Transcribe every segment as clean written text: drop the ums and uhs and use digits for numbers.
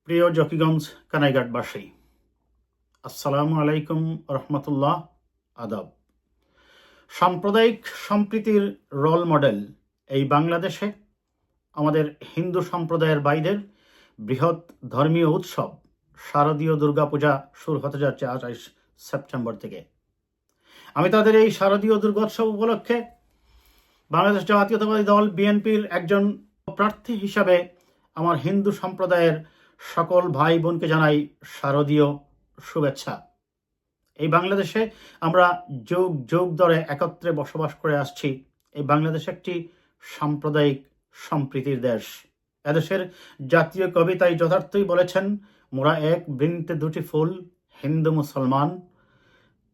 প্রিয় জকিগঞ্জ কানাইঘাটবাসী, আসসালামু আলাইকুম রহমতুল্লাহ, আদাব। সাম্প্রদায়িক সম্প্রীতির রোল মডেল এই বাংলাদেশে আমাদের হিন্দু সম্প্রদায়ের বাইরের বৃহৎ ধর্মীয় উৎসব শারদীয় দুর্গাপূজা শুরু হতে যাচ্ছে 28 সেপ্টেম্বর থেকে। আমি তাদের এই শারদীয় দুর্গোৎসব উপলক্ষে বাংলাদেশ জাতীয়তাবাদী দল বিএনপির একজন প্রার্থী হিসাবে আমার হিন্দু সম্প্রদায়ের সকল ভাই বোনকে জানাই শারদীয় শুভেচ্ছা। এই বাংলাদেশে আমরা যুগ যুগ ধরে একত্রে বসবাস করে আসছি। এই বাংলাদেশ একটি সাম্প্রদায়িক সম্প্রীতির দেশ। এদেশের জাতীয় কবি তাই যথার্থই বলেছেন, মোরা এক বৃন্তে দুটি ফুল, হিন্দু মুসলমান।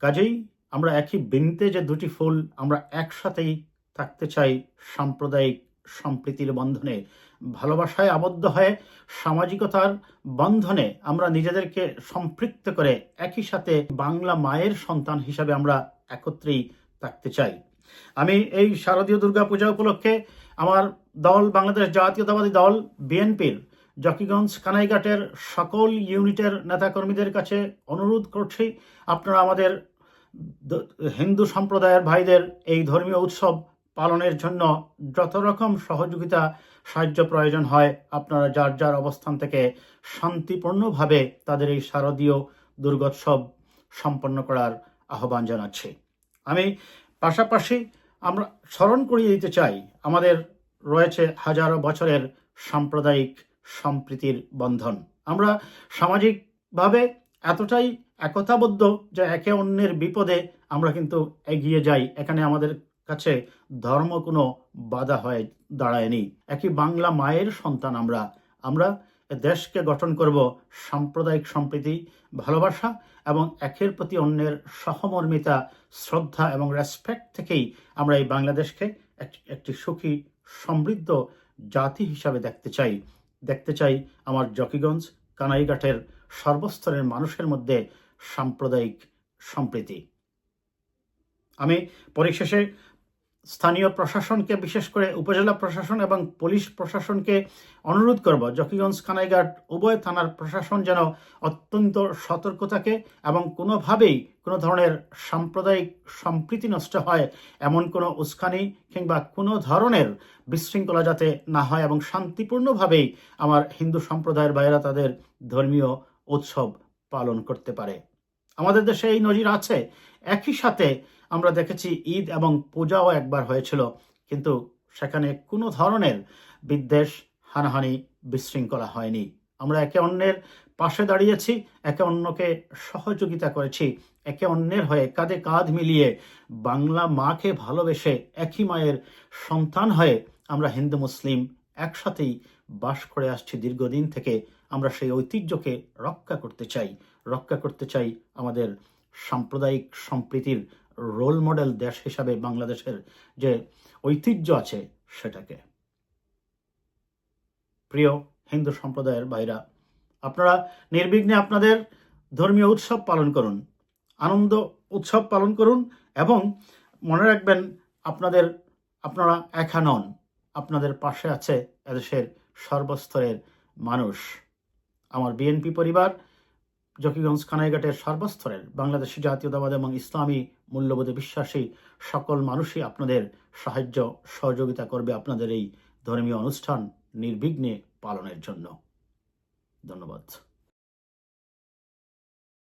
কাজেই আমরা একই বৃন্তে যে দুটি ফুল, আমরা একসাথেই থাকতে চাই সাম্প্রদায়িক সম্প্রীতির বন্ধনে, ভালোবাসায় আবদ্ধ হয়ে সামাজিকতার বন্ধনে আমরা নিজেদেরকে সম্পৃক্ত করে একই সাথে বাংলা মায়ের সন্তান হিসাবে আমরা একত্রেই থাকতে চাই। আমি এই শারদীয় দুর্গাপূজা উপলক্ষে আমার দল বাংলাদেশ জাতীয়তাবাদী দল বিএনপির জকিগঞ্জ কানাইঘাটের সকল ইউনিটের নেতাকর্মীদের কাছে অনুরোধ করছি, আপনারা আমাদের হিন্দু সম্প্রদায়ের ভাইদের এই ধর্মীয় উৎসব পালনের জন্য যত রকম সহযোগিতা সাহায্য প্রয়োজন হয়, আপনারা যার যার অবস্থান থেকে শান্তিপূর্ণভাবে তাদের এই শারদীয় দুর্গোৎসব সম্পন্ন করার আহ্বান জানাচ্ছি। আমি পাশাপাশি আমরা স্মরণ করিয়ে দিতে চাই, আমাদের রয়েছে হাজারো বছরের সাম্প্রদায়িক সম্প্রীতির বন্ধন। আমরা সামাজিকভাবে এতটাই একতাবদ্ধ যে একে অন্যের বিপদে আমরা কিন্তু এগিয়ে যাই। এখানে আমাদের কাছে ধর্ম কোনো বাধা হয়ে দাঁড়ায়নি। একই বাংলা মায়ের সন্তান আমরা দেশকে গঠন করব সাম্প্রদায়িক সম্প্রীতি, ভালোবাসা এবং একের প্রতি অন্যের সহমর্মিতা, শ্রদ্ধা এবং রেসপেক্ট থেকেই আমরা এই বাংলাদেশকে একটি সুখী সমৃদ্ধ জাতি হিসাবে দেখতে চাই আমার জকিগঞ্জ কানাইঘাটের সর্বস্তরের মানুষের মধ্যে সাম্প্রদায়িক সম্প্রীতি। আমি পরিশেষে স্থানীয় প্রশাসনকে, বিশেষ করে উপজেলা প্রশাসন এবং পুলিশ প্রশাসনকে অনুরোধ করব, জকিগঞ্জ কানাইঘাট উভয় থানার প্রশাসন যেন অত্যন্ত সতর্ক থাকে এবং কোনোভাবেই কোনো ধরনের সাম্প্রদায়িক সম্প্রীতি নষ্ট হয় এমন কোনো উস্কানি কিংবা কোনো ধরনের বিশৃঙ্খলা যাতে না হয় এবং শান্তিপূর্ণভাবেই আমার হিন্দু সম্প্রদায়ের ভাইয়েরা তাদের ধর্মীয় উৎসব পালন করতে পারে। আমাদের দেশে এই নজির আছে। একই সাথে আমরা দেখেছি ঈদ এবং পূজাও একবার হয়েছিল, কিন্তু সেখানে কোনো ধরনের বিদ্বেষ, হানাহানি, বিশৃঙ্খলা হয়নি। আমরা একে অন্যের পাশে দাঁড়িয়েছি, একে অন্যকে সহযোগিতা করেছি, একে অন্যের হয়ে কাঁধে কাঁধ মিলিয়ে বাংলা মাকে ভালোবেসে একই মায়ের সন্তান হয়ে আমরা হিন্দু মুসলিম একসাথেই বাস করে আসছি দীর্ঘদিন থেকে। আমরা সেই ঐতিহ্যকে রক্ষা করতে চাই আমাদের সাম্প্রদায়িক সম্প্রীতির রোল মডেল দেশ হিসাবে বাংলাদেশের যে ঐতিহ্য আছে সেটাকে। প্রিয় হিন্দু সম্প্রদায়ের ভাইরা, আপনারা নির্বিঘ্নে আপনাদের ধর্মীয় উৎসব পালন করুন, আনন্দ উৎসব পালন করুন এবং মনে রাখবেন আপনারা একা নন, আপনাদের পাশে আছে এদেশের সর্বস্তরের মানুষ। আমার বিএনপি পরিবার জকিগঞ্জ কানাইঘাটের সর্বস্তরের বাংলাদেশি জাতীয়তাবাদ এবং ইসলামী মূল্যবোধে বিশ্বাসী সকল মানুষই আপনাদের সাহায্য সহযোগিতা করবে আপনাদের এই ধর্মীয় অনুষ্ঠান নির্বিঘ্নে পালনের জন্য। ধন্যবাদ।